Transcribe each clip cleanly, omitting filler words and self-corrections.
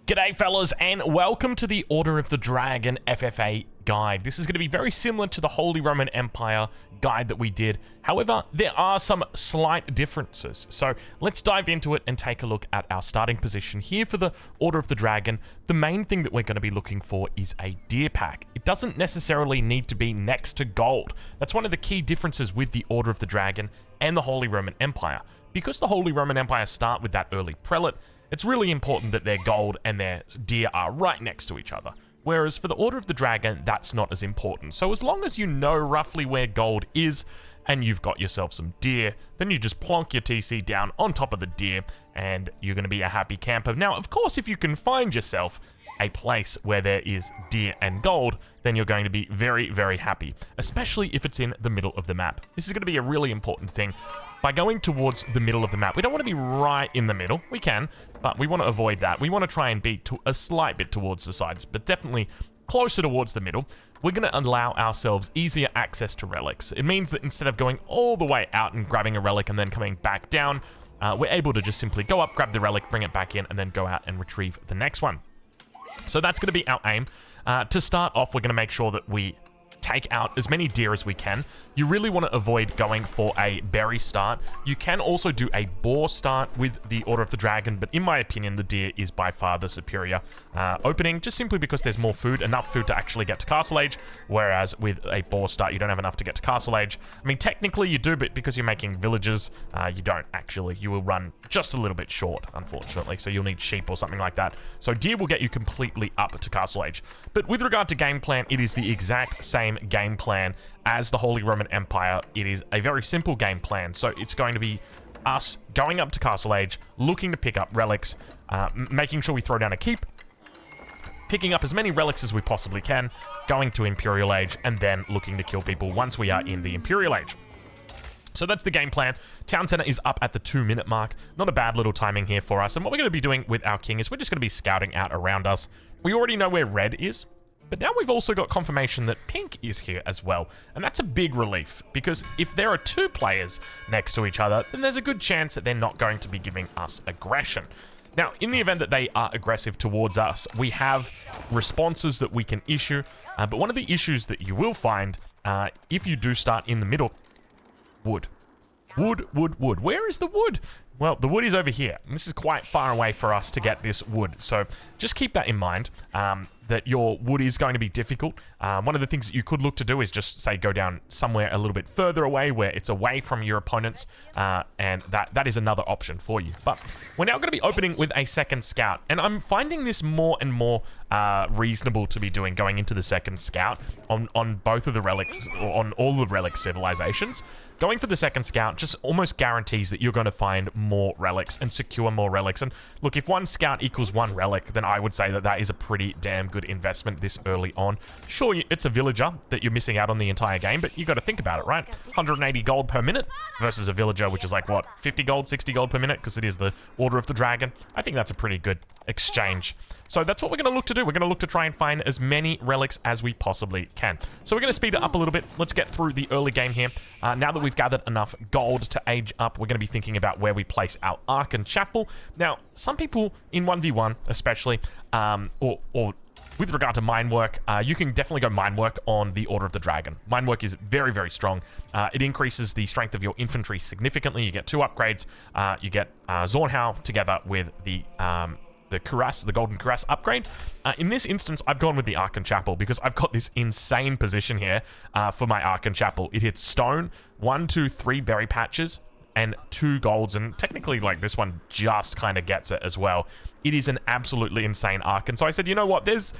G'day fellas, and welcome to the Order of the Dragon FFA guide. This is going to be very similar to the Holy Roman Empire guide that we did. However, there are some slight differences. So let's dive into it and take a look at our starting position here for the Order of the Dragon. The main thing that we're going to be looking for is a deer pack. It doesn't necessarily need to be next to gold. That's one of the key differences with the Order of the Dragon and the Holy Roman Empire. Because the Holy Roman Empire start with that early prelate, it's really important that their gold and their deer are right next to each other. Whereas for the Order of the Dragon, that's not as important. So as long as you know roughly where gold is and you've got yourself some deer, then you just plonk your TC down on top of the deer and you're going to be a happy camper. Now, of course, if you can find yourself a place where there is deer and gold, then you're going to be very, very happy, especially if it's in the middle of the map. This is going to be a really important thing. By going towards the middle of the map, we don't want to be right in the middle. We can, but we want to avoid that. We want to try and be a slight bit towards the sides, but definitely closer towards the middle. We're going to allow ourselves easier access to relics. It means that instead of going all the way out and grabbing a relic and then coming back down, we're able to just simply go up, grab the relic, bring it back in, and then go out and retrieve the next one. So that's going to be our aim. To start off, we're going to make sure that we take out as many deer as we can. You really want to avoid going for a berry start. You can also do a boar start with the Order of the Dragon, but in my opinion, the deer is by far the superior opening, just simply because there's more food, enough food to actually get to Castle Age, whereas with a boar start, you don't have enough to get to Castle Age. I mean, technically you do, but because you're making villages, you don't actually. You will run just a little bit short, unfortunately, so you'll need sheep or something like that. So deer will get you completely up to Castle Age. But with regard to game plan, it is the exact same game plan as the Holy Roman Empire. It is a very simple game plan. So it's going to be us going up to Castle Age, looking to pick up relics, making sure we throw down a keep, picking up as many relics as we possibly can, going to Imperial Age, and then looking to kill people once we are in the Imperial Age. So that's the game plan. Town Center is up at the 2-minute mark. Not a bad little timing here for us. And what we're going to be doing with our king is we're just going to be scouting out around us. We already know where red is, but now we've also got confirmation that pink is here as well. And that's a big relief, because if there are two players next to each other, then there's a good chance that they're not going to be giving us aggression. Now, in the event that they are aggressive towards us, we have responses that we can issue. But one of the issues that you will find, if you do start in the middle, wood. Wood. Where is the wood? Well, the wood is over here. And this is quite far away for us to get this wood. So just keep that in mind, that your wood is going to be difficult. One of the things that you could look to do is just, say, go down somewhere a little bit further away where it's away from your opponents. And that is another option for you. But we're now going to be opening with a second scout. And I'm finding this more and more reasonable to be doing going into the second scout on both of the relics, or on all the relic civilizations. Going for the second scout just almost guarantees that you're going to find more relics and secure more relics. And look, if one scout equals one relic, then I would say that that is a pretty damn good investment this early on. Sure, it's a villager that you're missing out on the entire game, but you got to think about it, right? 180 gold per minute versus a villager, which is like, what, 50 gold, 60 gold per minute, because it is the Order of the Dragon. I think that's a pretty good exchange. So that's what we're going to look to do. We're going to look to try and find as many relics as we possibly can. So we're going to speed it up a little bit. Let's get through the early game here. Now that we've gathered enough gold to age up, we're going to be thinking about where we place our Ark and Chapel. Now, some people in 1v1 especially, or with regard to mine work, you can definitely go mine work on the Order of the Dragon. Mine work is very, very strong. It increases the strength of your infantry significantly. You get 2 upgrades. You get Zornhau together with the Cuirass, the Golden Cuirass upgrade. In this instance, I've gone with the Ark and Chapel because I've got this insane position here for my Ark and Chapel. It hits stone, 1, 2, 3 berry patches, and 2 golds, and technically, like, this one just kind of gets it as well. It is an absolutely insane Archon. So I said, you know what, there's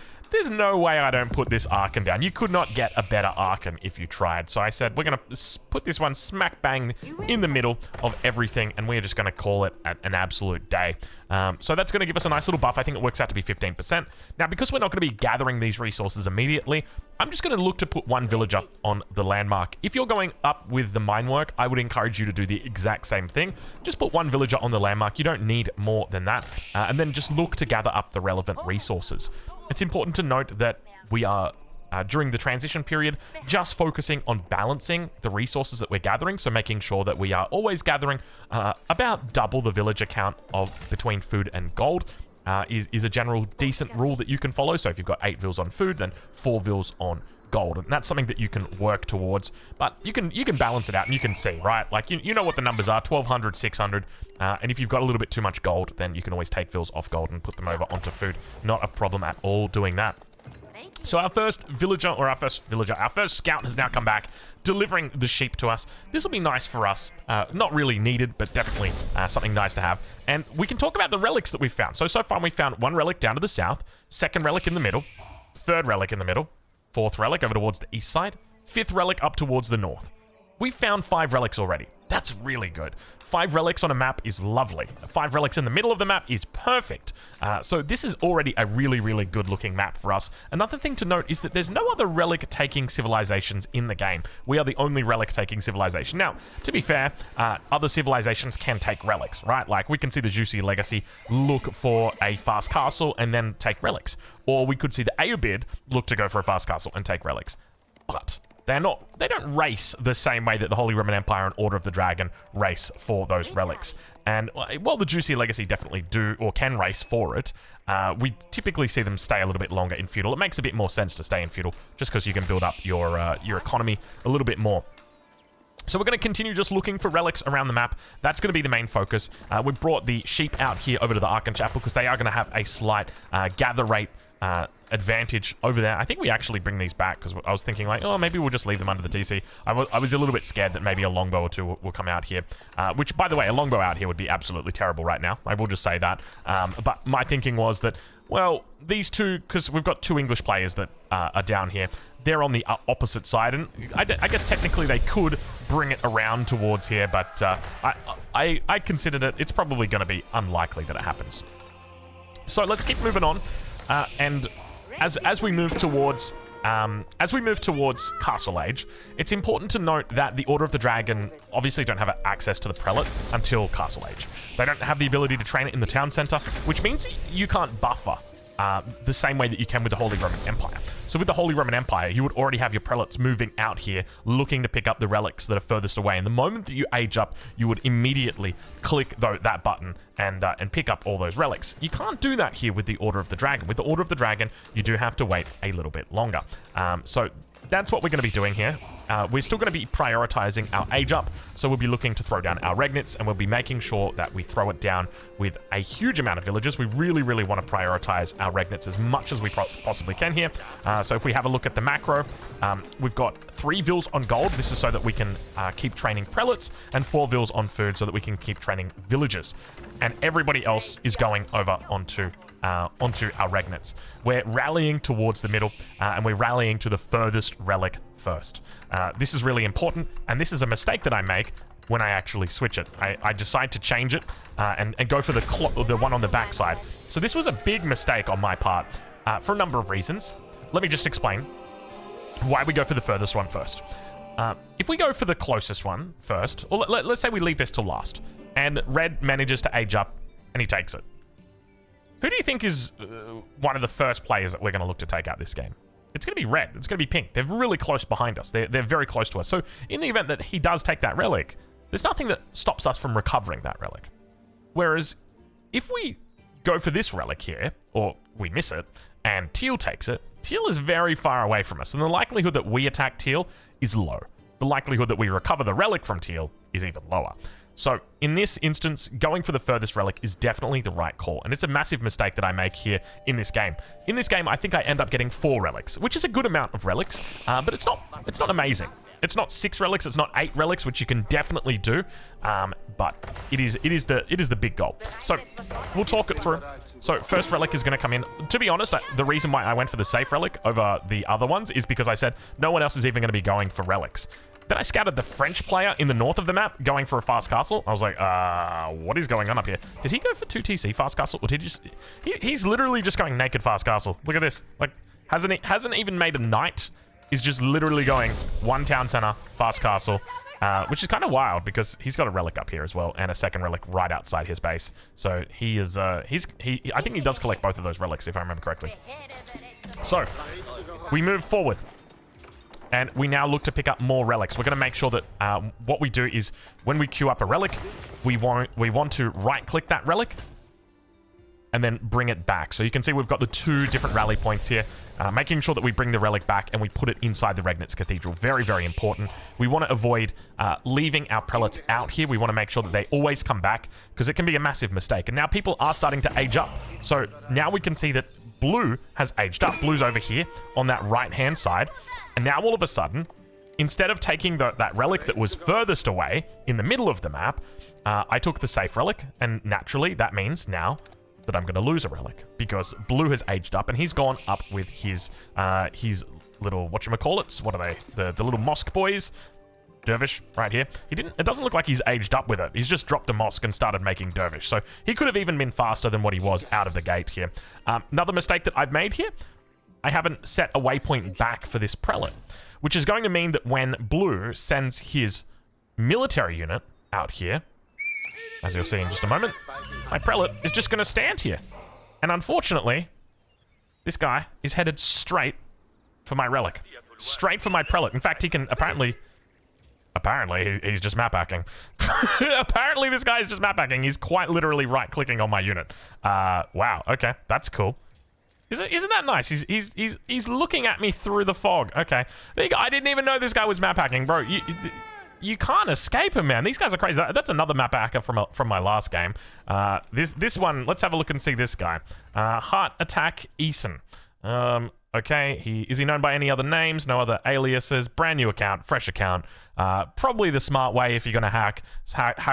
no way I don't put this Archon down. You could not get a better Archon if you tried. So I said, we're going to put this one smack bang in the middle of everything, and we're just going to call it an absolute day. So that's going to give us a nice little buff. I think it works out to be 15%. Now, because we're not going to be gathering these resources immediately, I'm just going to look to put 1 villager on the landmark. If you're going up with the mine work, I would encourage you to do the exact same thing. Just put 1 villager on the landmark. You don't need more than that. And then just look to gather up the relevant resources. It's important to note that we are, during the transition period, just focusing on balancing the resources that we're gathering, so making sure that we are always gathering about double the villager count of between food and gold. is a general decent rule that you can follow. So if you've got 8 vils on food, then 4 vils on gold, and that's something that you can work towards, but you can balance it out, and you can see, right, like you know what the numbers are, 1200, 600, and if you've got a little bit too much gold, then you can always take vils off gold and put them over onto food. Not a problem at all doing that. So our first scout has now come back, delivering the sheep to us. This will be nice for us. Not really needed, but definitely something nice to have. And we can talk about the relics that we've found. So far we found 1 relic down to the south, 2nd relic in the middle, 3rd relic in the middle, 4th relic over towards the east side, 5th relic up towards the north. We found 5 relics already. That's really good. 5 relics on a map is lovely. 5 relics in the middle of the map is perfect. So this is already a really, really good looking map for us. Another thing to note is that there's no other relic taking civilizations in the game. We are the only relic taking civilization. Now, to be fair, other civilizations can take relics, right? Like we can see the Juicy Legacy look for a fast castle and then take relics. Or we could see the Ayyubid look to go for a fast castle and take relics. But they don't race the same way that the Holy Roman Empire and Order of the Dragon race for those relics. And while the Juicy Legacy definitely do or can race for it, we typically see them stay a little bit longer in feudal. It makes a bit more sense to stay in feudal just because you can build up your economy a little bit more. So we're going to continue just looking for relics around the map. That's going to be the main focus. We brought the sheep out here over to the Archon Chapel because they are going to have a slight gather rate advantage over there. I think we actually bring these back because I was thinking like, oh, maybe we'll just leave them under the TC. I was a little bit scared that maybe a longbow or two will come out here, which, by the way, a longbow out here would be absolutely terrible right now. I will just say that. But my thinking was that, well, these two, because we've got 2 English players that are down here, they're on the opposite side, and I guess technically they could bring it around towards here, but I considered it's probably going to be unlikely that it happens. So let's keep moving on. And as we move towards Castle Age, it's important to note that the Order of the Dragon obviously don't have access to the prelate until Castle Age. They don't have the ability to train it in the town center, which means you can't buffer the same way that you can with the Holy Roman Empire. So with the Holy Roman Empire, you would already have your prelates moving out here, looking to pick up the relics that are furthest away. And the moment that you age up, you would immediately click that button and pick up all those relics. You can't do that here with the Order of the Dragon. With the Order of the Dragon, you do have to wait a little bit longer. So that's what we're going to be doing here. We're still going to be prioritizing our age up, so we'll be looking to throw down our regnants, and we'll be making sure that we throw it down with a huge amount of villages. We really, really want to prioritize our regnants as much as we possibly can here. So if we have a look at the macro, we've got 3 vils on gold. This is so that we can keep training prelates, and 4 vils on food so that we can keep training villagers. And everybody else is going over onto our regnants. We're rallying towards the middle, and we're rallying to the furthest relic first. This is really important, and this is a mistake that I make when I actually switch it. I decide to change it and go for the one on the backside. So this was a big mistake on my part for a number of reasons. Let me just explain why we go for the furthest one first. If we go for the closest one first, or let's say we leave this till last, and Red manages to age up and he takes it. Who do you think is one of the first players that we're going to look to take out this game? It's going to be Red. It's going to be Pink. They're really close behind us. They're very close to us. So in the event that he does take that relic, there's nothing that stops us from recovering that relic. Whereas if we go for this relic here, or we miss it, and Teal takes it, Teal is very far away from us, and the likelihood that we attack Teal is low. The likelihood that we recover the relic from Teal is even lower. So in this instance, going for the furthest relic is definitely the right call, and it's a massive mistake that I make here in this game. In this game, I think I end up getting 4 relics, which is a good amount of relics, but it's not amazing. It's not 6 relics, it's not 8 relics, which you can definitely do, but it is the big goal. So we'll talk it through. So first relic is going to come in. To be honest, the reason why I went for the safe relic over the other ones is because I said no one else is even going to be going for relics. Then I scouted the French player in the north of the map going for a fast castle. I was like, what is going on up here? Did he go for 2 TC fast castle? Or did he just... He's literally just going naked fast castle. Look at this. Like, hasn't even made a knight. He's just literally going 1 town center, fast castle, which is kind of wild because he's got a relic up here as well and a second relic right outside his base. So he is, I think he does collect both of those relics if I remember correctly. So we move forward. And we now look to pick up more relics. We're going to make sure that what we do is when we queue up a relic, we want to right-click that relic and then bring it back. So you can see we've got the 2 different rally points here, making sure that we bring the relic back and we put it inside the Regnitz Cathedral. Very, very important. We want to avoid leaving our prelates out here. We want to make sure that they always come back, because it can be a massive mistake. And now people are starting to age up. So now we can see that blue has aged up. Blue's over here on that right-hand side. And now all of a sudden, instead of taking that relic that was furthest away in the middle of the map, I took the safe relic, and naturally that means now that I'm going to lose a relic, because blue has aged up and he's gone up with his little, whatchamacallits, what are they? The little mosque boys. Dervish right here. It doesn't look like he's aged up with it. He's just dropped a mosque and started making dervish. So he could have even been faster than what he was out of the gate here. Another mistake that I've made here, I haven't set a waypoint back for this prelate, which is going to mean that when blue sends his military unit out here, as you'll see in just a moment, my prelate is just going to stand here. And unfortunately, this guy is headed straight for my relic. Straight for my prelate. In fact, he can apparently he's just map hacking. Apparently this guy is just map hacking. He's quite literally right-clicking on my unit. Wow, okay, that's cool. Isn't that nice? He's looking at me through the fog. Okay, there you go. I didn't even know this guy was map hacking, bro. You can't escape him, man. These guys are crazy. That's another map hacker from my last game. This one, let's have a look and see this guy. Heart Attack Eason. Okay, is he known by any other names? No other aliases? Brand new account, fresh account. Probably the smart way if you're gonna hack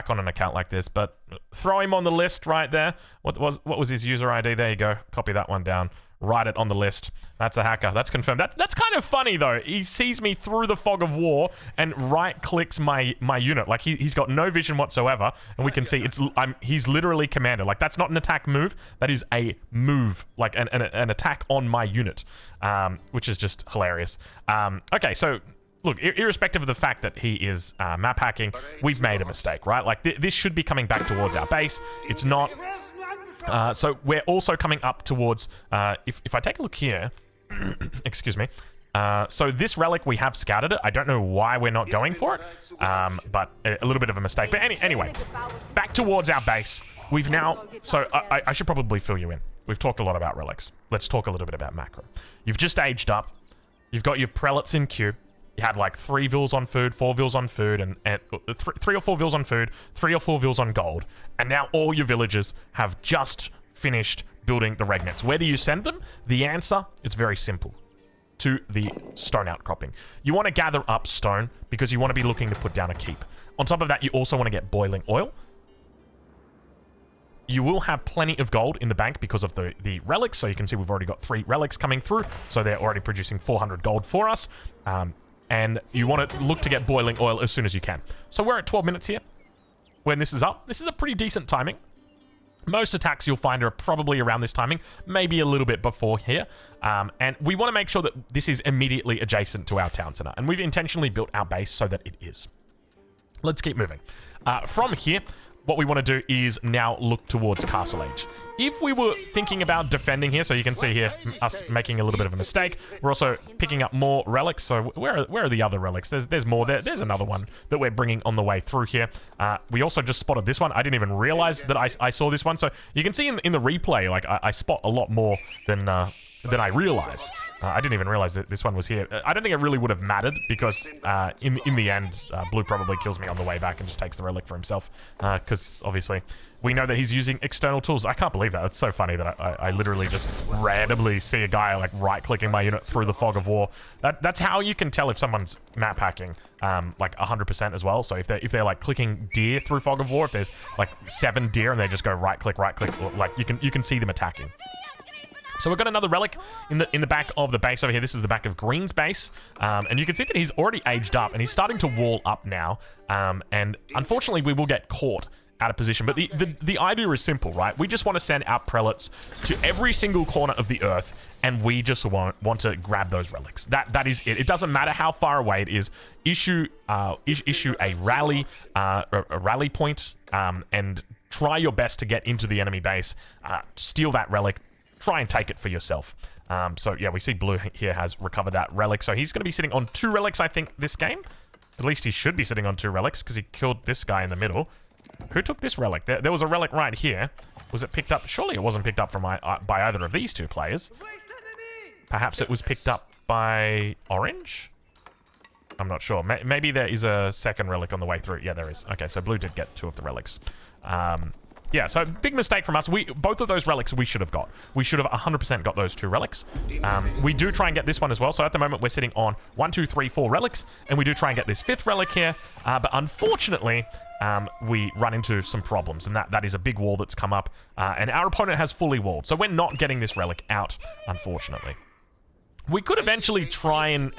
on an account like this. But throw him on the list right there. What was his user ID? There you go. Copy that one down. Write it on the list. That's a hacker. That's confirmed. That's kind of funny though. He sees me through the fog of war and right clicks my unit. Like he's got no vision whatsoever, and we can see he's literally commander. Like that's not an attack move. That is a move, like an attack on my unit, which is just hilarious. Okay, so look, irrespective of the fact that he is map hacking, we've made a mistake, right? Like this should be coming back towards our base. It's not. So we're also coming up towards, if I take a look here, excuse me, so this relic, we have scouted it. I don't know why we're not going for it, but a little bit of a mistake. But anyway, back towards our base. We've now, so I should probably fill you in. We've talked a lot about relics. Let's talk a little bit about macro. You've just aged up. You've got your prelates in queue. You had like 3 vils on food, 4 vils on food, and 3 or 4 vils on food, 3 or 4 vils on gold. And now all your villagers have just finished building the regnets. Where do you send them? The answer, it's very simple. To the stone outcropping. You want to gather up stone because you want to be looking to put down a keep. On top of that, you also want to get boiling oil. You will have plenty of gold in the bank because of the relics. So you can see we've already got 3 relics coming through. So they're already producing 400 gold for us. And you want to look to get boiling oil as soon as you can. So we're at 12 minutes here when this is up. This is a pretty decent timing. Most attacks you'll find are probably around this timing, maybe a little bit before here. And we want to make sure that this is immediately adjacent to our town center. And we've intentionally built our base so that it is. Let's keep moving. From here, what we want to do is now look towards Castle Age. If we were thinking about defending here, so you can see here us making a little bit of a mistake. We're also picking up more relics. So where are the other relics? There's more there. There's another one that we're bringing on the way through here. We also just spotted this one. I didn't even realize that I saw this one. So you can see in the replay, like I spot a lot more than I realized. I didn't even realize that this one was here. I don't think it really would have mattered because in the end, Blue probably kills me on the way back and just takes the relic for himself. Because obviously we know that he's using external tools. I can't believe that. It's so funny that I literally just randomly see a guy like right-clicking my unit through the fog of war. That's how you can tell if someone's map hacking, like 100% as well. So if they're like clicking deer through fog of war, if there's like 7 deer and they just go right-click, like you can see them attacking. So we've got another relic in the back of the base over here. This is the back of Green's base. And you can see that he's already aged up and he's starting to wall up now. And unfortunately, we will get caught out of position. But the idea is simple, right? We just want to send our prelates to every single corner of the earth, and we just want to grab those relics. That is it. It doesn't matter how far away it is. Issue a rally point, and try your best to get into the enemy base. Steal that relic. Try and take it for yourself. So yeah, we see Blue here has recovered that relic. So he's going to be sitting on 2 relics, I think, this game. At least he should be sitting on 2 relics because he killed this guy in the middle. Who took this relic? There was a relic right here. Was it picked up? Surely it wasn't picked up from by either of these two players. Perhaps it was picked up by Orange? I'm not sure. Maybe there is a second relic on the way through. Yeah, there is. Okay, so Blue did get 2 of the relics. Yeah, so big mistake from us. Both of those relics we should have got. We should have 100% got those 2 relics. We do try and get this one as well. So at the moment, we're sitting on 1, 2, 3, 4 relics. And we do try and get this 5th relic here. But unfortunately, we run into some problems. And that is a big wall that's come up. And our opponent has fully walled. So we're not getting this relic out, unfortunately. We could eventually try and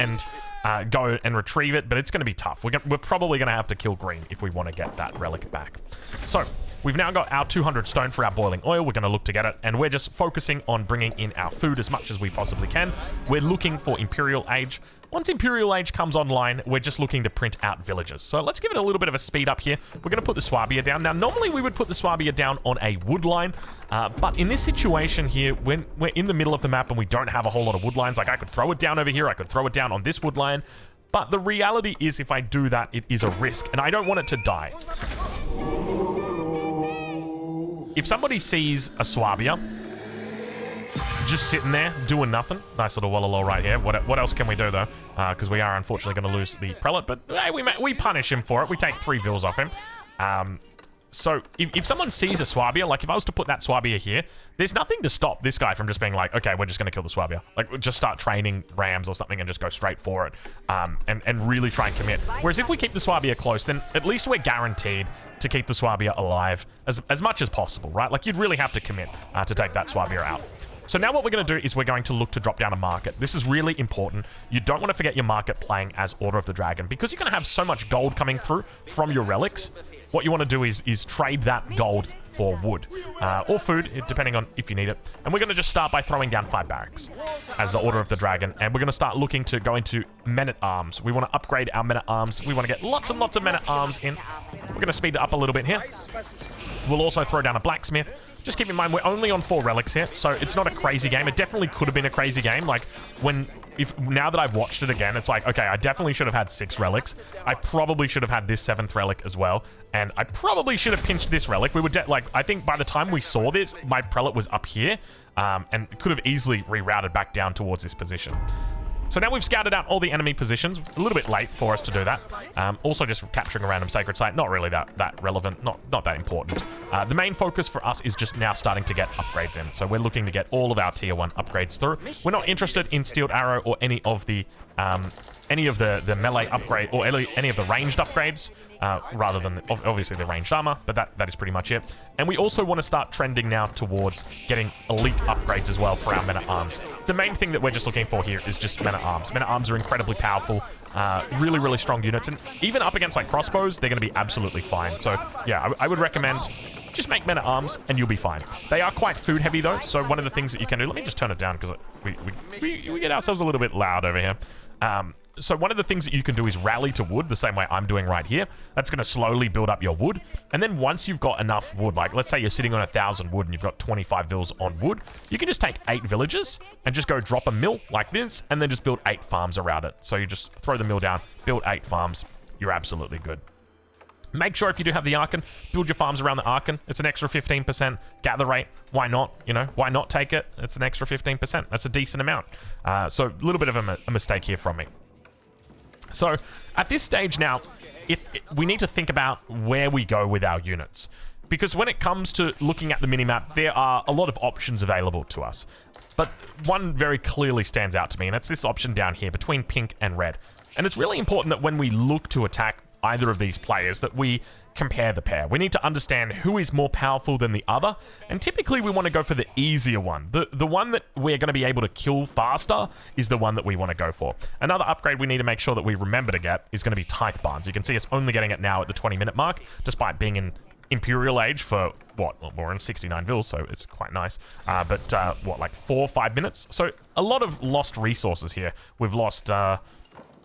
go and retrieve it, but it's going to be tough. We're probably going to have to kill green if we want to get that relic back. So, we've now got our 200 stone for our boiling oil. We're going to look to get it, and we're just focusing on bringing in our food as much as we possibly can. We're looking for Imperial Age. Once Imperial Age comes online, we're just looking to print out villages. So let's give it a little bit of a speed up here. We're going to put the Swabia down. Now, normally we would put the Swabia down on a wood line, but in this situation here, when we're in the middle of the map and we don't have a whole lot of wood lines, like I could throw it down over here, I could throw it down on this wood line, but the reality is if I do that, it is a risk, and I don't want it to die. If somebody sees a Swabia just sitting there doing nothing, nice little Wallalow right here. What else can we do though? Because we are unfortunately going to lose the prelate, but hey, we punish him for it. We take 3 vills off him. So if someone sees a Swabia, like if I was to put that Swabia here, there's nothing to stop this guy from just being like, okay, we're just going to kill the Swabia. Like, just start training rams or something and just go straight for it, and really try and commit. Whereas if we keep the Swabia close, then at least we're guaranteed to keep the Swabia alive as much as possible, right? Like, you'd really have to commit to take that Swabia out. So now what we're going to do is we're going to look to drop down a market. This is really important. You don't want to forget your market playing as Order of the Dragon, because you're going to have so much gold coming through from your relics. What you want to do is trade that gold for wood or food, depending on if you need it. And we're going to just start by throwing down 5 barracks as the Order of the Dragon. And we're going to start looking to go into men-at-arms. We want to upgrade our men-at-arms. We want to get lots and lots of men-at-arms in. We're going to speed it up a little bit here. We'll also throw down a blacksmith. Just keep in mind, we're only on 4 relics here, so it's not a crazy game. It definitely could have been a crazy game. Like, now that I've watched it again, it's like, okay, I definitely should have had 6 relics. I probably should have had this 7th relic as well. And I probably should have pinched this relic. We would, I think by the time we saw this, my prelate was up here, and could have easily rerouted back down towards this position. So now we've scouted out all the enemy positions. A little bit late for us to do that. Also just capturing a random sacred site. Not really that relevant. Not that important. The main focus for us is just now starting to get upgrades in. So we're looking to get all of our tier 1 upgrades through. We're not interested in Steeled Arrow or any of the melee upgrade or any of the ranged upgrades. Rather than obviously the ranged armor, but that is pretty much it. And we also want to start trending now towards getting elite upgrades as well for our men-at-arms. The main thing that we're just looking for here is just men-at-arms. Men-at-arms are incredibly powerful, really, really strong units, and even up against like crossbows, they're going to be absolutely fine. So yeah, I would recommend just make men-at-arms and you'll be fine. They are quite food heavy though, so one of the things that you can do, let me just turn it down because we get ourselves a little bit loud over here. So one of the things that you can do is rally to wood, the same way I'm doing right here. That's going to slowly build up your wood. And then once you've got enough wood, like let's say you're sitting on 1,000 wood and you've got 25 vills on wood, you can just take 8 villages and just go drop a mill like this and then just build 8 farms around it. So you just throw the mill down, build 8 farms. You're absolutely good. Make sure if you do have the Archon, build your farms around the Archon. It's an extra 15% gather rate. Why not? You know, why not take it? It's an extra 15%. That's a decent amount. So a little bit of a mistake here from me. So at this stage now, we need to think about where we go with our units. Because when it comes to looking at the minimap, there are a lot of options available to us. But one very clearly stands out to me, and it's this option down here between pink and red. And it's really important that when we look to attack either of these players, that we compare the pair. We need to understand who is more powerful than the other, and typically we want to go for the easier one. The one that we're going to be able to kill faster is the one that we want to go for. Another upgrade we need to make sure that we remember to get is going to be Tithe Barns. You can see us only getting it now at the 20-minute mark, despite being in Imperial Age for, what, we're in 69 vills, so it's quite nice. But what, like 4 or 5 minutes? So a lot of lost resources here. We've lost...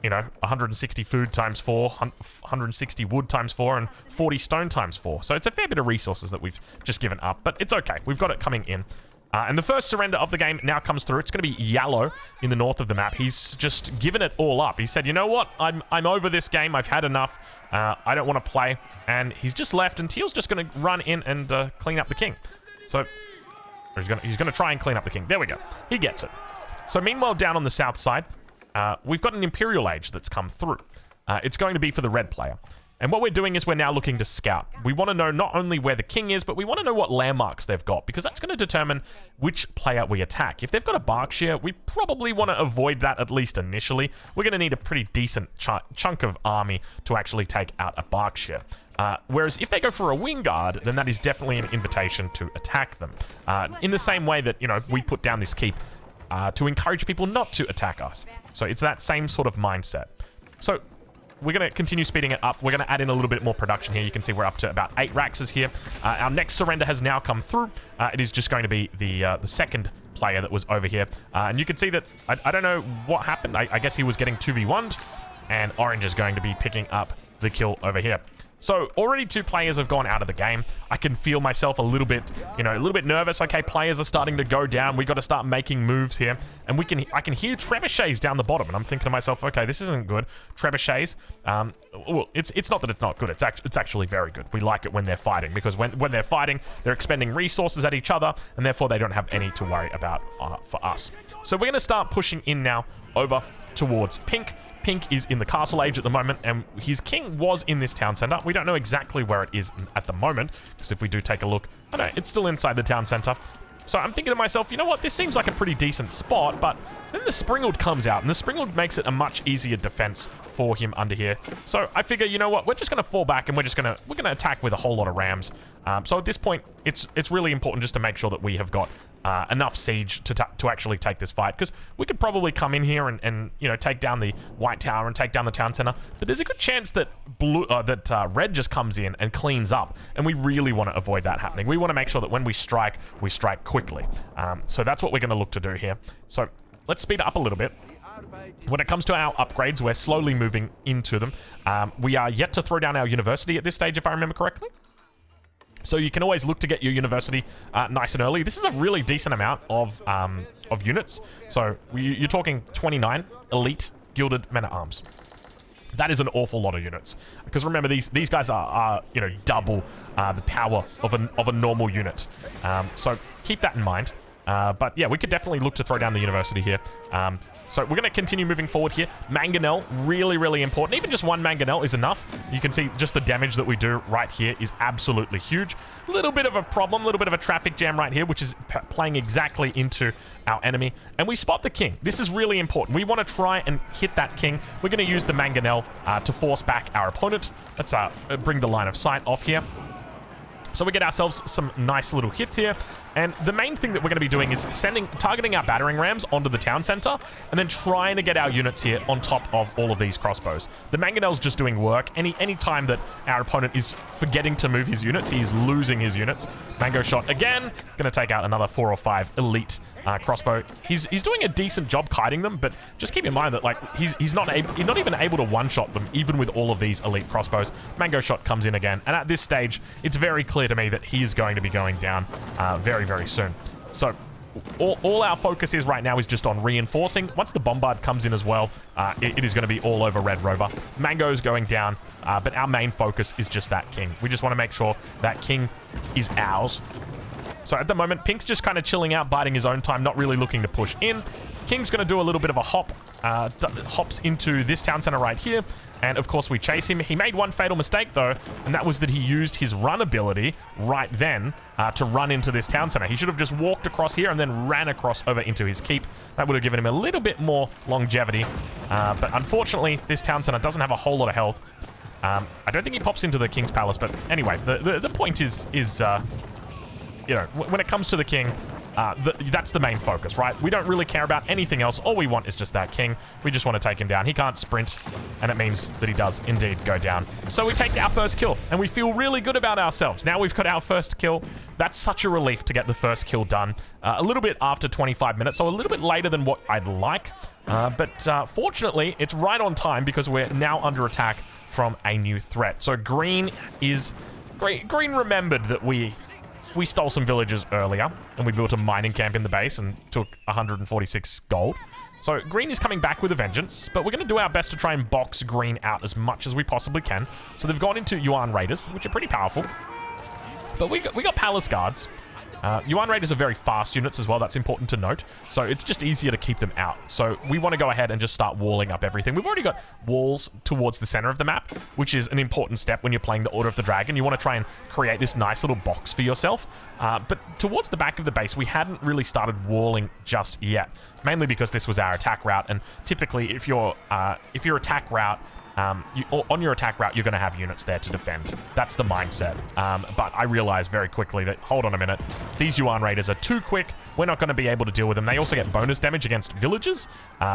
you know, 160 food times 4, 160 wood times 4, and 40 stone times 4. So it's a fair bit of resources that we've just given up, but it's okay. We've got it coming in. And the first surrender of the game now comes through. It's going to be Yellow in the north of the map. He's just given it all up. He said, you know what? I'm over this game. I've had enough. I don't want to play. And he's just left, and Teal's just going to run in and clean up the king. So he's going to try and clean up the king. There we go. He gets it. So meanwhile, down on the south side, we've got an Imperial Age that's come through. It's going to be for the red player. And what we're doing is we're now looking to scout. We want to know not only where the king is, but we want to know what landmarks they've got, because that's going to determine which player we attack. If they've got a Berkshire, we probably want to avoid that at least initially. We're going to need a pretty decent chunk of army to actually take out a Berkshire. Whereas if they go for a Wingard, then that is definitely an invitation to attack them. In the same way that, you know, we put down this keep to encourage people not to attack us. So it's that same sort of mindset. So we're going to continue speeding it up. We're going to add in a little bit more production here. You can see we're up to about 8 Raxes here. Our next surrender has now come through. It is just going to be the second player that was over here. And you can see that, I don't know what happened. I guess he was getting 2v1'd, and Orange is going to be picking up the kill over here. So already 2 players have gone out of the game. I can feel myself a little bit, you know, a little bit nervous. Okay, players are starting to go down. We got to start making moves here. And I can hear trebuchets down the bottom, and I'm thinking to myself, okay, this isn't good. Trebuchets, well, it's not that it's not good. It's actually very good. We like it when they're fighting, because when they're fighting, they're expending resources at each other, and therefore they don't have any to worry about for us. So we're going to start pushing in now over towards Pink. Pink is in the Castle Age at the moment, and his king was in this town center. We don't know exactly where it is at the moment, because if we do take a look, I know it's still inside the town center. So I'm thinking to myself, you know what, this seems like a pretty decent spot, but then the Springald comes out, and the Springald makes it a much easier defense for him under here. So I figure, you know what, we're just going to fall back, and we're going to attack with a whole lot of rams. So at this point, it's really important just to make sure that we have got enough siege to actually take this fight, because we could probably come in here and you know, take down the White Tower and take down the town center, but there's a good chance that red just comes in and cleans up, and we really want to avoid that happening. We want to make sure that when we strike quickly. So that's what we're going to look to do here. So let's speed it up a little bit. When it comes to our upgrades, we're slowly moving into them. We are yet to throw down our university at this stage, if I remember correctly. So you can always look to get your university nice and early. This is a really decent amount of units. So you're talking 29 elite gilded men-at-arms. That is an awful lot of units, because remember, these guys are you know, double the power of a normal unit. So keep that in mind. But yeah, we could definitely look to throw down the university here. So we're going to continue moving forward here. Mangonel, really, really important. Even just 1 Mangonel is enough. You can see just the damage that we do right here is absolutely huge. A little bit of a problem, a little bit of a traffic jam right here, which is playing exactly into our enemy. And we spot the king. This is really important. We want to try and hit that king. We're going to use the Mangonel to force back our opponent. Let's bring the line of sight off here. So we get ourselves some nice little hits here. And the main thing that we're going to be doing is targeting our battering rams onto the town center, and then trying to get our units here on top of all of these crossbows. The Mangonel's just doing work. Any time that our opponent is forgetting to move his units, he is losing his units. Mango shot again. Going to take out another 4 or 5 elite crossbow. He's doing a decent job kiting them, but just keep in mind that, like, he's not even able to one-shot them, even with all of these elite crossbows. Mango shot comes in again, and at this stage, it's very clear to me that he is going to be going down very, very soon. So all our focus is right now is just on reinforcing. Once the bombard comes in as well, it is going to be all over Red Rover. Mango's going down, but our main focus is just that king. We just want to make sure that king is ours. So at the moment, Pink's just kind of chilling out, biding his own time, not really looking to push in. King's going to do a little bit of a hop, hops into this town center right here. And of course, we chase him. He made one fatal mistake, though, and that was that he used his run ability right then to run into this town center. He should have just walked across here and then ran across over into his keep. That would have given him a little bit more longevity. But unfortunately, this town center doesn't have a whole lot of health. I don't think he pops into the King's Palace, but anyway, the point is you know, when it comes to the king, that's the main focus, right? We don't really care about anything else. All we want is just that king. We just want to take him down. He can't sprint, and it means that he does indeed go down. So we take our first kill, and we feel really good about ourselves. Now we've got our first kill. That's such a relief to get the first kill done. A little bit after 25 minutes, so a little bit later than what I'd like. But fortunately, it's right on time, because we're now under attack from a new threat. So green remembered that we we stole some villages earlier, and we built a mining camp in the base and took 146 gold. So green is coming back with a vengeance, but we're going to do our best to try and box green out as much as we possibly can. So they've gone into Yuan Raiders, which are pretty powerful. But we got Palace Guards. Yuan Raiders are very fast units as well. That's important to note. So it's just easier to keep them out. So we want to go ahead and just start walling up everything. We've already got walls towards the center of the map, which is an important step when you're playing the Order of the Dragon. You want to try and create this nice little box for yourself. But towards the back of the base, we hadn't really started walling just yet, mainly because this was our attack route. And typically, if your attack route, on your attack route, you're going to have units there to defend. That's the mindset. But I realized very quickly that, hold on a minute, these Yuan Raiders are too quick. We're not going to be able to deal with them. They also get bonus damage against villagers.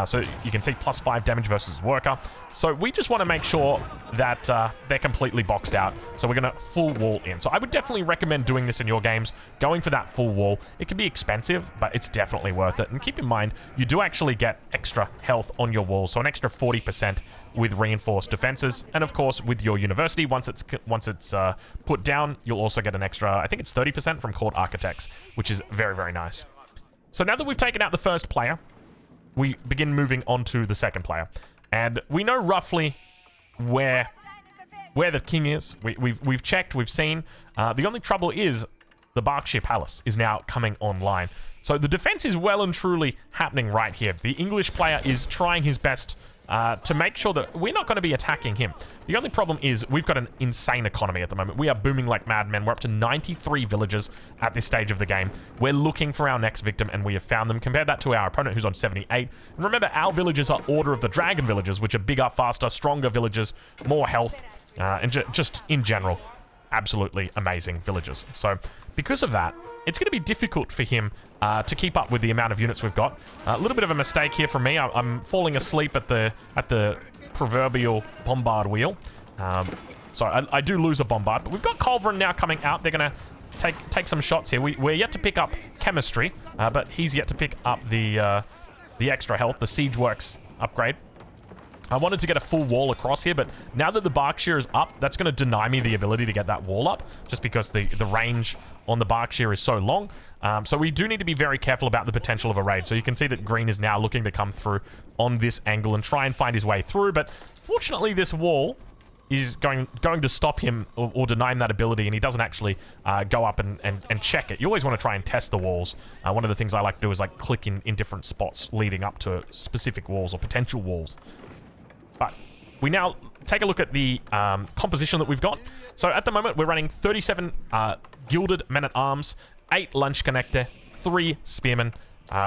So you can see +5 damage versus worker. So we just want to make sure that they're completely boxed out. So we're going to full wall in. So I would definitely recommend doing this in your games, going for that full wall. It can be expensive, but it's definitely worth it. And keep in mind, you do actually get extra health on your walls. So an extra 40% with reinforced defenses, and of course with your university, once it's put down, you'll also get an extra, I think it's 30% from court architects, which is very, very nice. So now that we've taken out the first player, we begin moving on to the second player, and we know roughly where the king is. We've checked, we've seen. The only trouble is the Berkshire Palace is now coming online. So the defense is well and truly happening right here. The English player is trying his best to make sure that we're not going to be attacking him. The only problem is we've got an insane economy at the moment. We are booming like madmen. We're up to 93 villagers at this stage of the game. We're looking for our next victim, and we have found them. Compare that to our opponent, who's on 78. And remember, our villagers are Order of the Dragon villagers, which are bigger, faster, stronger villagers, more health, and just in general, absolutely amazing villagers. So because of that, it's going to be difficult for him to keep up with the amount of units we've got. A little bit of a mistake here from me. I'm falling asleep at the proverbial bombard wheel. So I do lose a bombard, but we've got Culverin now coming out. They're going to take some shots here. We're yet to pick up chemistry, but he's yet to pick up the extra health, the siege works upgrade. I wanted to get a full wall across here, but now that the Berkshire is up, that's going to deny me the ability to get that wall up, just because the range on the Berkshire is so long. So we do need to be very careful about the potential of a raid. So you can see that green is now looking to come through on this angle and try and find his way through, but fortunately this wall is going to stop him or deny him that ability, and he doesn't actually go up and check it. You always want to try and test the walls. One of the things I like to do is like click in different spots leading up to specific walls or potential walls. But we now take a look at the composition that we've got. So at the moment, we're running 37 Gilded Men-at-Arms, 8 Lunch Connector, 3 Spearmen.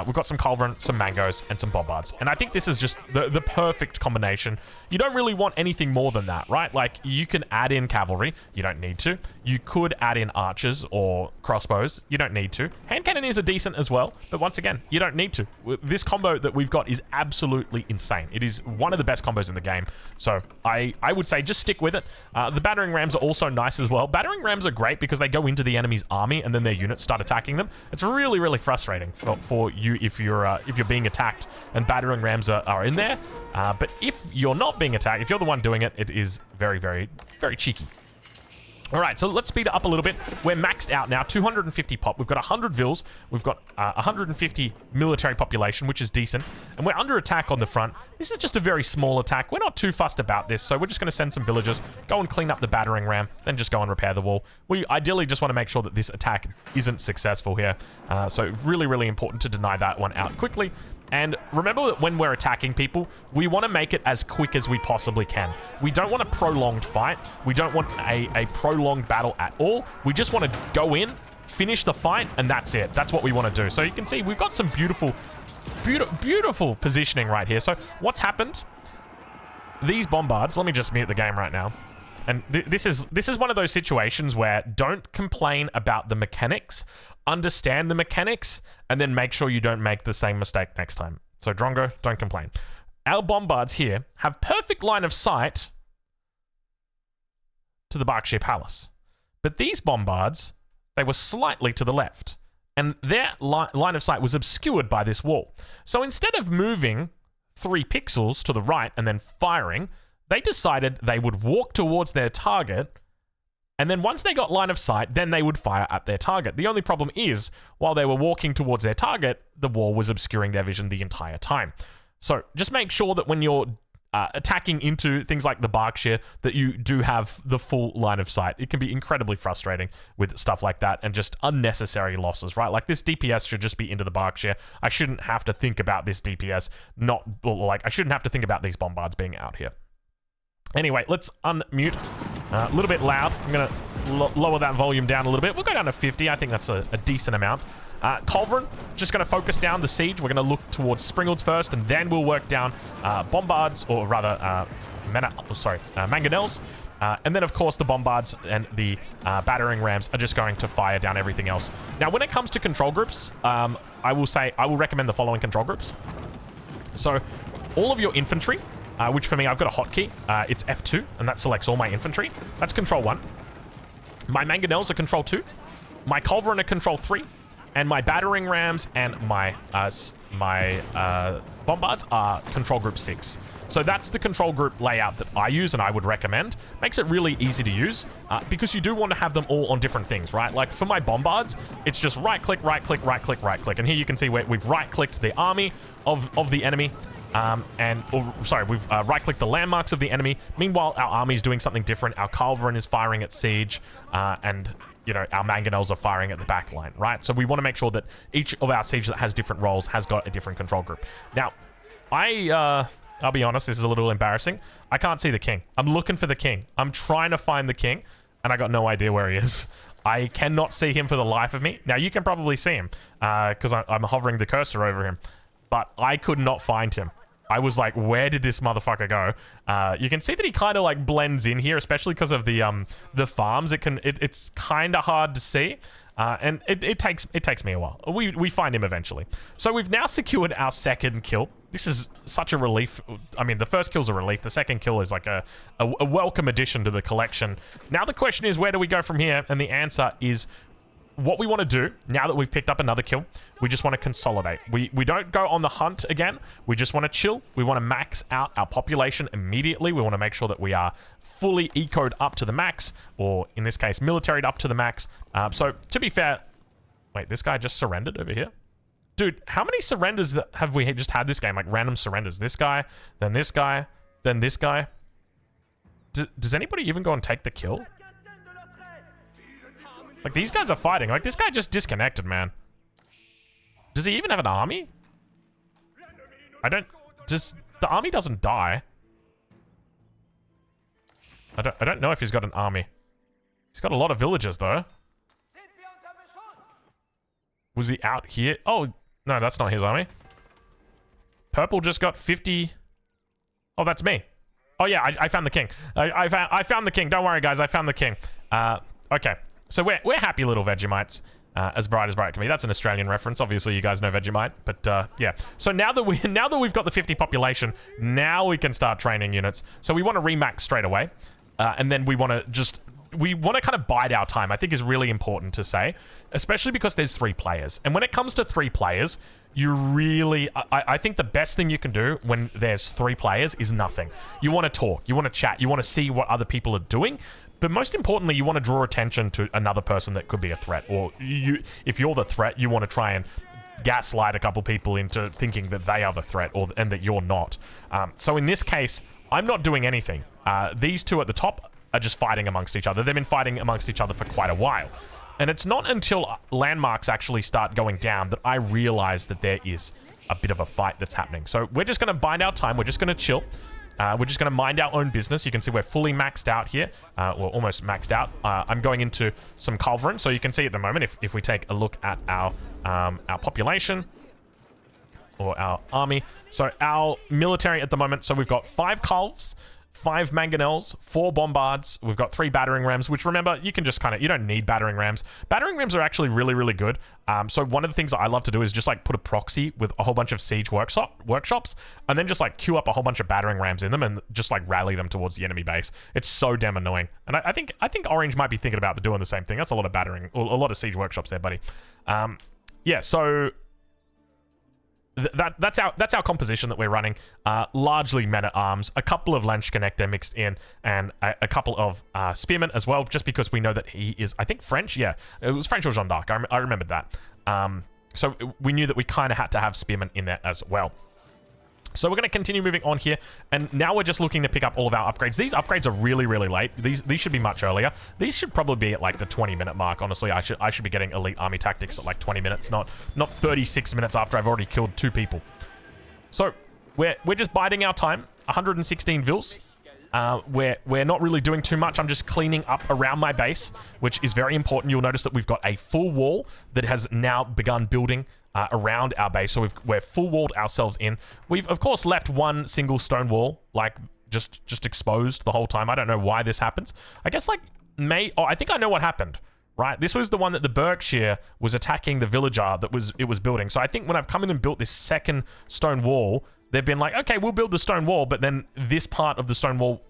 We've got some Culverin, some Mangoes, and some Bombards. And I think this is just the perfect combination. You don't really want anything more than that, right? Like, you can add in cavalry. You don't need to. You could add in archers or crossbows. You don't need to. Hand cannoneers are decent as well, but once again, you don't need to. This combo that we've got is absolutely insane. It is one of the best combos in the game. So I would say just stick with it. The battering rams are also nice as well. Battering rams are great because they go into the enemy's army and then their units start attacking them. It's really, really frustrating for you if you're being attacked and battering rams are in there. But if you're not being attacked, if you're the one doing it, it is very, very, very cheeky. All right, so let's speed it up a little bit. We're maxed out now, 250 pop. We've got 100 vills. We've got 150 military population, which is decent. And we're under attack on the front. This is just a very small attack. We're not too fussed about this, so we're just going to send some villagers, go and clean up the battering ram, then just go and repair the wall. We ideally just want to make sure that this attack isn't successful here. So really, really important to deny that one out quickly. And remember that when we're attacking people, we want to make it as quick as we possibly can. We don't want a prolonged fight. We don't want a prolonged battle at all. We just want to go in, finish the fight, and that's it. That's what we want to do. So you can see we've got some beautiful, beautiful positioning right here. So what's happened? These bombards, let me just mute the game right now. And this is one of those situations where don't complain about the mechanics, understand the mechanics, and then make sure you don't make the same mistake next time. So Drongo, don't complain. Our bombards here have perfect line of sight to the Berkshire Palace. But these bombards, they were slightly to the left. And their line of sight was obscured by this wall. So instead of moving 3 pixels to the right and then firing, they decided they would walk towards their target And then once they got line of sight, then they would fire at their target. The only problem is, while they were walking towards their target, the wall was obscuring their vision the entire time. So just make sure that when you're attacking into things like the Berkshire, that you do have the full line of sight. It can be incredibly frustrating with stuff like that and just unnecessary losses, right? Like this DPS should just be into the Berkshire. I shouldn't have to think about this DPS, I shouldn't have to think about these bombards being out here. Anyway, let's unmute. A little bit loud. I'm going to lower that volume down a little bit. We'll go down to 50. I think that's a decent amount. Culverin, just going to focus down the siege. We're going to look towards Springles first, and then we'll work down bombards, or rather, mangonels. And then, of course, the bombards and the battering rams are just going to fire down everything else. Now, when it comes to control groups, I will recommend the following control groups. So, all of your infantry, which for me, I've got a hotkey. It's F2, and that selects all my infantry. That's control 1. My mangonels are control 2. My culverin are control 3. And my battering rams and my bombards are control group 6. So that's the control group layout that I use and I would recommend. Makes it really easy to use because you do want to have them all on different things, right? Like for my bombards, it's just right click, right click, right click, right click. And here you can see where we've right clicked the army of the enemy. We've right-clicked the landmarks of the enemy. Meanwhile, our army's doing something different. Our Culverin is firing at siege, and you know, our mangonels are firing at the back line, right? So we want to make sure that each of our siege that has different roles has got a different control group. Now, I'll be honest, this is a little embarrassing. I can't see the king. I'm looking for the king. I'm trying to find the king, and I got no idea where he is. I cannot see him for the life of me. Now, you can probably see him, because I'm hovering the cursor over him, but I could not find him. I was like, where did this motherfucker go? You can see that he kind of like blends in here, especially because of the farms. It's kind of hard to see, and it takes me a while. We find him eventually. So we've now secured our second kill. This is such a relief. I mean, the first kill's a relief. The second kill is like a welcome addition to the collection. Now the question is, where do we go from here? And the answer is, what we want to do, now that we've picked up another kill, we just want to consolidate. We don't go on the hunt again. We just want to chill. We want to max out our population immediately. We want to make sure that we are fully ecoed up to the max, or in this case, militaried up to the max. So, to be fair... Wait, this guy just surrendered over here? Dude, how many surrenders have we just had this game? Like, random surrenders. This guy, then this guy, then this guy. Does anybody even go and take the kill? Like, these guys are fighting. Like, this guy just disconnected, man. Does he even have an army? The army doesn't die. I don't know if he's got an army. He's got a lot of villagers, though. Was he out here? Oh, no, that's not his army. Purple just got 50... Oh, that's me. Oh, yeah, I found the king. I found the king. Don't worry, guys. I found the king. Okay. So we're happy little Vegemites, as bright can be. That's an Australian reference. Obviously, you guys know Vegemite, but yeah. So now that we've got the 50 population, now we can start training units. So we want to remax straight away, and then we want to kind of bide our time. I think is really important to say, especially because there's 3 players. And when it comes to 3 players, you really... I think the best thing you can do when there's 3 players is nothing. You want to talk. You want to chat. You want to see what other people are doing. But most importantly, you want to draw attention to another person that could be a threat. Or if you're the threat, you want to try and gaslight a couple people into thinking that they are the threat and that you're not. So in this case, I'm not doing anything. These 2 at the top are just fighting amongst each other. They've been fighting amongst each other for quite a while. And it's not until landmarks actually start going down that I realize that there is a bit of a fight that's happening. So we're just going to bide our time. We're just going to chill. We're just going to mind our own business. You can see we're fully maxed out here. Well, almost maxed out. I'm going into some Culverin. So you can see at the moment, if we take a look at our population or our army. So our military at the moment. So we've got 5 Culves, 5 mangonels, 4 bombards. We've got 3 battering rams, which remember, you can just you don't need battering rams. Battering rams are actually really, really good. So one of the things that I love to do is just like put a proxy with a whole bunch of siege workshops and then just like queue up a whole bunch of battering rams in them and just like rally them towards the enemy base. It's so damn annoying. And I think Orange might be thinking about doing the same thing. That's a lot of a lot of siege workshops there, buddy. Yeah, so that's our composition that we're running. Largely men-at-arms, a couple of Landsknechte mixed in, and a couple of spearmen as well, just because we know that he is, I think, French. Yeah, it was French or Jeanne d'Arc. I remembered that. So we knew that we kind of had to have spearmen in there as well. So we're going to continue moving on here, and now we're just looking to pick up all of our upgrades. These upgrades are really, really late. These should be much earlier. These should probably be at like the 20-minute mark. Honestly, I should be getting elite army tactics at like 20 minutes, not 36 minutes after I've already killed 2 people. So we're just biding our time. 116 vils. We're not really doing too much. I'm just cleaning up around my base, which is very important. You'll notice that we've got a full wall that has now begun building around our base. So we're full walled ourselves in. We've of course left one single stone wall, like just exposed the whole time. I don't know why this happens. I guess like I think I know what happened. Right, this was the one that the Berkshire was attacking the villager that it was building. So I think when I've come in and built this second stone wall, they've been like, okay, we'll build the stone wall, but then this part of the stone wall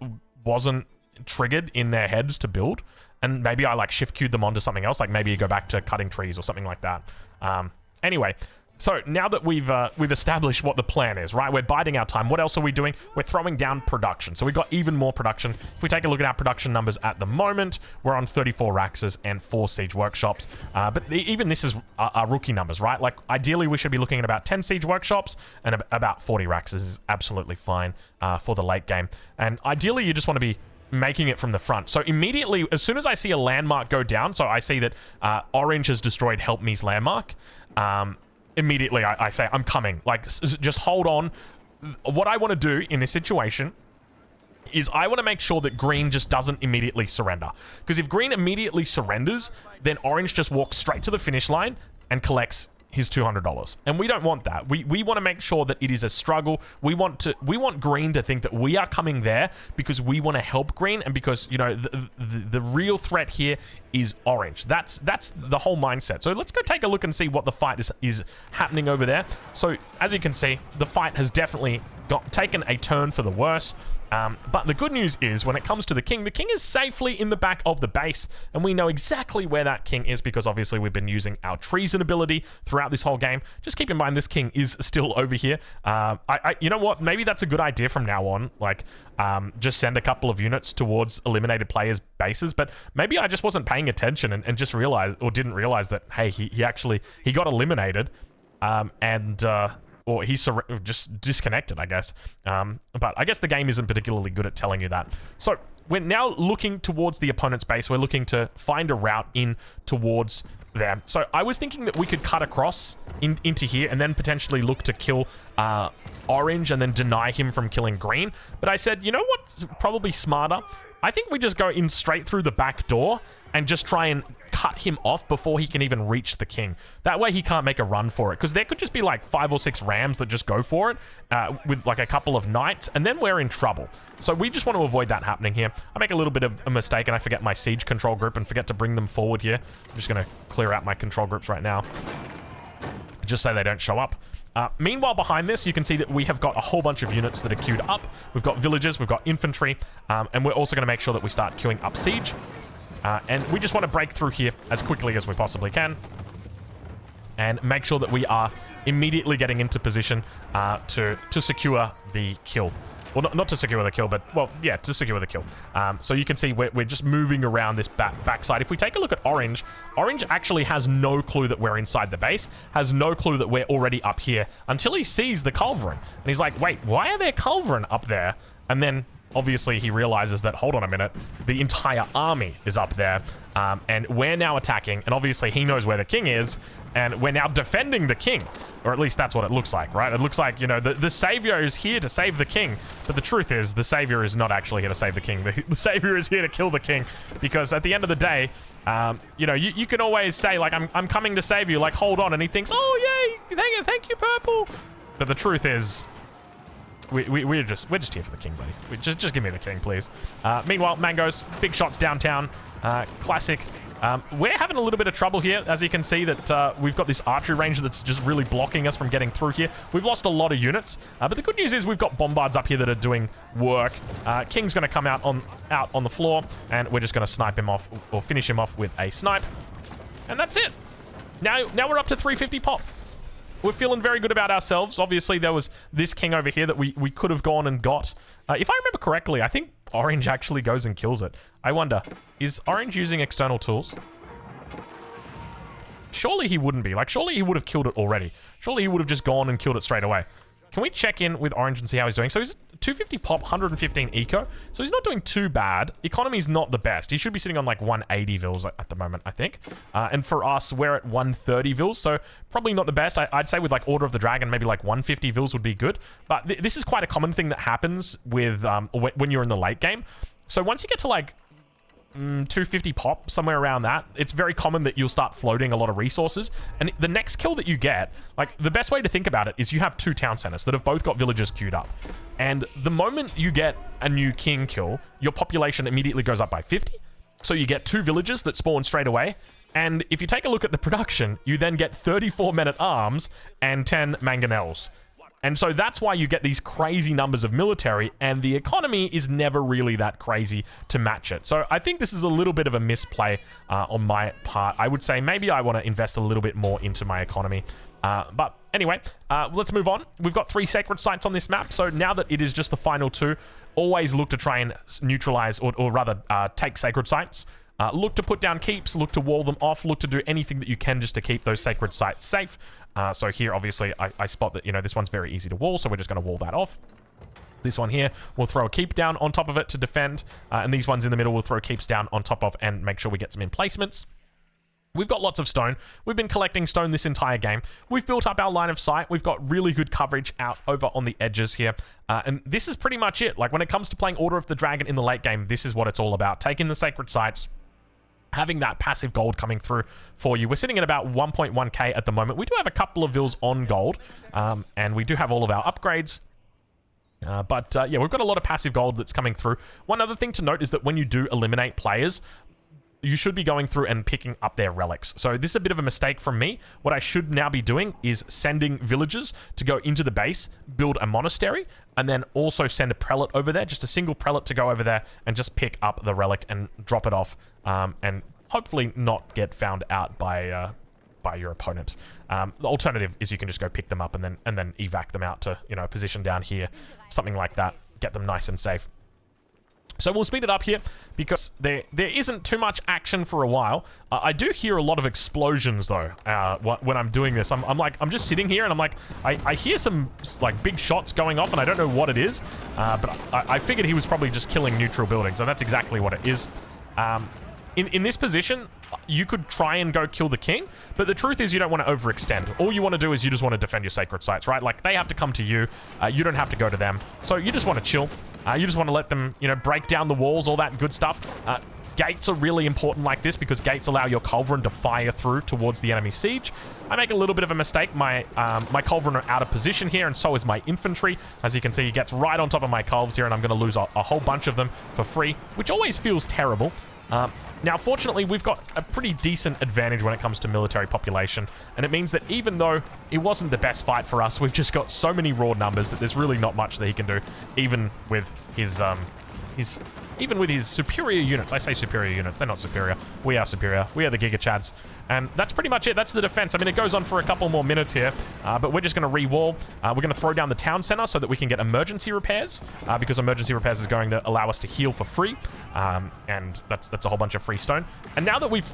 wasn't triggered in their heads to build, and maybe I like shift queued them onto something else, like maybe you go back to cutting trees or something like that. Anyway, so now that we've established what the plan is, right? We're biding our time. What else are we doing? We're throwing down production. So we've got even more production. If we take a look at our production numbers at the moment, we're on 34 Raxes and 4 Siege Workshops. But even this is our rookie numbers, right? Like ideally we should be looking at about 10 Siege Workshops and about 40 Raxes is absolutely fine for the late game. And ideally you just want to be making it from the front. So immediately, as soon as I see a landmark go down, so I see that Orange has destroyed Help Me's landmark, immediately I say, I'm coming. Like, just hold on. What I want to do in this situation is I want to make sure that Green just doesn't immediately surrender. Because if Green immediately surrenders, then Orange just walks straight to the finish line and collects his $200. And we don't want that. We want to make sure that it is a struggle. We want Green to think that we are coming there because we want to help Green, and because, you know, the real threat here is Orange. That's the whole mindset. So let's go take a look and see what the fight is happening over there. So as you can see, the fight has definitely taken a turn for the worse. But the good news is, when it comes to the king is safely in the back of the base, and we know exactly where that king is because obviously we've been using our treason ability throughout this whole game. Just keep in mind this king is still over here. You know what? Maybe that's a good idea from now on. Like, just send a couple of units towards eliminated players' bases. But maybe I just wasn't paying attention and just realized, or didn't realize that, hey, he actually got eliminated, or he's just disconnected, I guess. But I guess the game isn't particularly good at telling you that. So we're now looking towards the opponent's base. We're looking to find a route in towards there. So I was thinking that we could cut across into here and then potentially look to kill Orange and then deny him from killing Green. But I said, you know what's probably smarter? I think we just go in straight through the back door and just try and cut him off before he can even reach the king. That way he can't make a run for it, because there could just be like 5 or 6 rams that just go for it with like a couple of knights, and then we're in trouble. So we just want to avoid that happening here. I make a little bit of a mistake and I forget my siege control group and forget to bring them forward here. I'm just going to clear out my control groups right now, just so they don't show up. Meanwhile, behind this, you can see that we have got a whole bunch of units that are queued up. We've got villagers, we've got infantry, and we're also going to make sure that we start queuing up siege. And we just want to break through here as quickly as we possibly can and make sure that we are immediately getting into position to secure the kill. Well, not to secure the kill, but, well, yeah, to secure the kill. So you can see we're just moving around this backside. If we take a look at Orange, Orange actually has no clue that we're inside the base, has no clue that we're already up here until he sees the culverin. And he's like, wait, why are there culverin up there? And then obviously he realizes that, hold on a minute, the entire army is up there, and we're now attacking, and obviously he knows where the king is, and we're now defending the king, or at least that's what it looks like, right? It looks like, you know, the savior is here to save the king, but the truth is the savior is not actually here to save the king. The savior is here to kill the king, because at the end of the day, you know, you can always say, like, I'm coming to save you, like, hold on, and he thinks, oh, yay, thank you, Purple. But the truth is, we're just here for the king, buddy. Just give me the king, please. Meanwhile, Mangoes, big shots downtown. Classic. We're having a little bit of trouble here, as you can see that we've got this archery range that's just really blocking us from getting through here. We've lost a lot of units, but the good news is we've got bombards up here that are doing work. King's going to come out on the floor, and we're just going to snipe him off, or finish him off with a snipe. And that's it. Now we're up to 350 pop. we're feeling very good about ourselves. Obviously, there was this king over here that we could have gone and got. If I remember correctly, I think orange actually goes and kills it. I wonder, is orange using external tools? Surely he wouldn't be. Like, surely he would have killed it already. Surely he would have just gone and killed it straight away. Can we check in with orange and see how he's doing? So he's 250 pop, 115 eco. So he's not doing too bad. Economy's not the best. He should be sitting on like 180 vils at the moment, I think. And for us, we're at 130 vils. So probably not the best. I'd say with like Order of the Dragon, maybe like 150 vils would be good. But this is quite a common thing that happens with when you're in the late game. So once you get to like 250 pop, somewhere around that, it's very common that you'll start floating a lot of resources. And the next kill that you get, like, the best way to think about it is you have 2 town centers that have both got villagers queued up. And the moment you get a new king kill, your population immediately goes up by 50. So you get 2 villagers that spawn straight away. And if you take a look at the production, you then get 34 men-at-arms and 10 mangonels. And so that's why you get these crazy numbers of military, and the economy is never really that crazy to match it. So I think this is a little bit of a misplay on my part. I would say maybe I want to invest a little bit more into my economy. But anyway, let's move on. We've got 3 sacred sites on this map, so now that it is just the final 2, always look to try and neutralize, or rather take sacred sites. Look to put down keeps, look to wall them off, look to do anything that you can just to keep those sacred sites safe. So here, obviously, I spot that, you know, this one's very easy to wall, so we're just going to wall that off. This one here, we'll throw a keep down on top of it to defend, and these ones in the middle we'll throw keeps down on top of and make sure we get some emplacements. We've got lots of stone. We've been collecting stone this entire game. We've built up our line of sight. We've got really good coverage out over on the edges here. And this is pretty much it. Like, when it comes to playing Order of the Dragon in the late game, this is what it's all about. Taking the sacred sites, having that passive gold coming through for you. We're sitting at about 1.1k at the moment. We do have a couple of vils on gold, and we do have all of our upgrades. But yeah, we've got a lot of passive gold that's coming through. One other thing to note is that when you do eliminate players, you should be going through and picking up their relics. So this is a bit of a mistake from me. What I should now be doing is sending villagers to go into the base, build a monastery, and then also send a prelate over there, just a single prelate to go over there and just pick up the relic and drop it off, and hopefully not get found out by your opponent. The alternative is you can just go pick them up and then evac them out to, you know, a position down here, something like that, get them nice and safe. So we'll speed it up here because there isn't too much action for a while. I do hear a lot of explosions though when I'm doing this. I'm just sitting here and I'm like, I hear some like big shots going off and I don't know what it is, but I figured he was probably just killing neutral buildings, and that's exactly what it is. In this position, you could try and go kill the king, but the truth is you don't want to overextend. All you want to do is you just want to defend your sacred sites, right? Like, they have to come to you. You don't have to go to them. So you just want to chill. You just want to let them, you know, break down the walls, all that good stuff. Gates are really important like this because gates allow your culverin to fire through towards the enemy siege. I make a little bit of a mistake. My culverin are out of position here, and so is my infantry. As you can see, he gets right on top of my culves here, and I'm going to lose a whole bunch of them for free, which always feels terrible. Now, fortunately, we've got a pretty decent advantage when it comes to military population, and it means that even though it wasn't the best fight for us, we've just got so many raw numbers that there's really not much that he can do, even with his superior units. I say superior units, they're not superior. We are superior. We are the Giga Chads. And that's pretty much it. That's the defense. I mean, it goes on for a couple more minutes here, but we're just going to re-wall. We're going to throw down the town center so that we can get emergency repairs, because emergency repairs is going to allow us to heal for free, and that's a whole bunch of free stone. And now that we've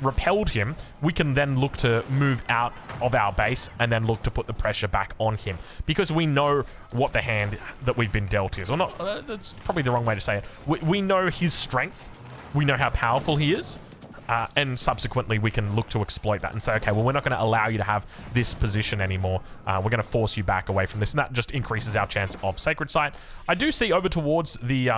repelled him, we can then look to move out of our base and then look to put the pressure back on him, because we know what the hand that we've been dealt is. Or not, that's probably the wrong way to say it. We know his strength. We know how powerful he is. And subsequently, we can look to exploit that and say, okay, well, we're not going to allow you to have this position anymore. We're going to force you back away from this, and that just increases our chance of sacred site. I do see over towards the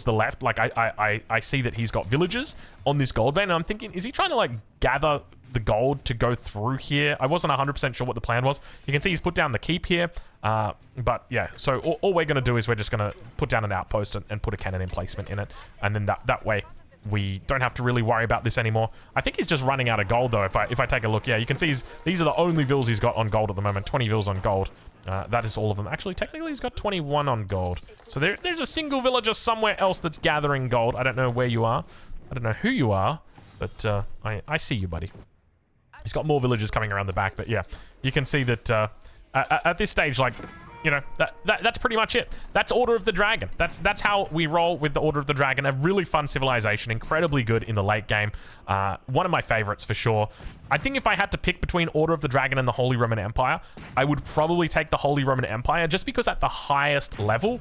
left, like I see that he's got villagers on this gold vein, and I'm thinking, is he trying to like gather the gold to go through here? I wasn't 100% sure what the plan was. You can see he's put down the keep here, but yeah. So all we're going to do is we're just going to put down an outpost and put a cannon emplacement in it, and then that way we don't have to really worry about this anymore. I think he's just running out of gold, though. If I take a look, yeah, you can see these are the only vils he's got on gold at the moment. 20 vils on gold. That is all of them. Actually, technically, he's got 21 on gold. So there's a single villager somewhere else that's gathering gold. I don't know where you are. I don't know who you are, but I see you, buddy. He's got more villagers coming around the back, but yeah, you can see that at this stage, like, you know, that's pretty much it. That's Order of the Dragon. That's how we roll with the Order of the Dragon. A really fun civilization, incredibly good in the late game. One of my favorites for sure. I think if I had to pick between Order of the Dragon and the Holy Roman Empire, I would probably take the Holy Roman Empire, just because at the highest level,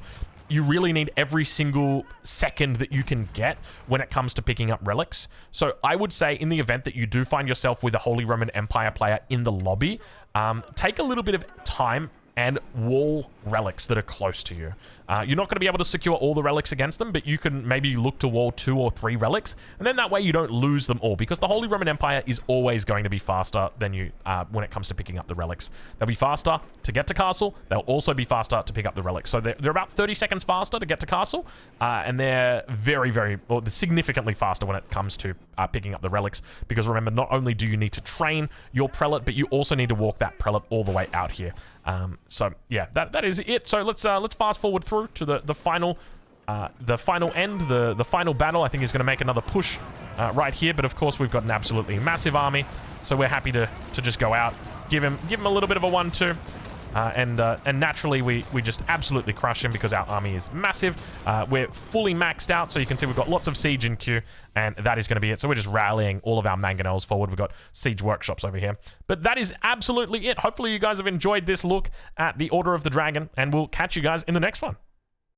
you really need every single second that you can get when it comes to picking up relics. So I would say in the event that you do find yourself with a Holy Roman Empire player in the lobby, take a little bit of time and wall relics that are close to you. You're not going to be able to secure all the relics against them, but you can maybe look to wall 2 or 3 relics, and then that way you don't lose them all, because the Holy Roman Empire is always going to be faster than you when it comes to picking up the relics. They'll be faster to get to castle. They'll also be faster to pick up the relics. So they're about 30 seconds faster to get to castle, and they're they're significantly faster when it comes to picking up the relics, because remember, not only do you need to train your prelate, but you also need to walk that prelate all the way out here. So yeah, that is it. So let's fast forward through to the final end, the final battle. I think is going to make another push right here, but of course we've got an absolutely massive army, so we're happy to just go out, give him a little bit of a 1-2. And naturally, we just absolutely crush him because our army is massive. We're fully maxed out, so you can see we've got lots of siege in queue, and that is going to be it. So we're just rallying all of our mangonels forward. We've got siege workshops over here. But that is absolutely it. Hopefully you guys have enjoyed this look at the Order of the Dragon, and we'll catch you guys in the next one.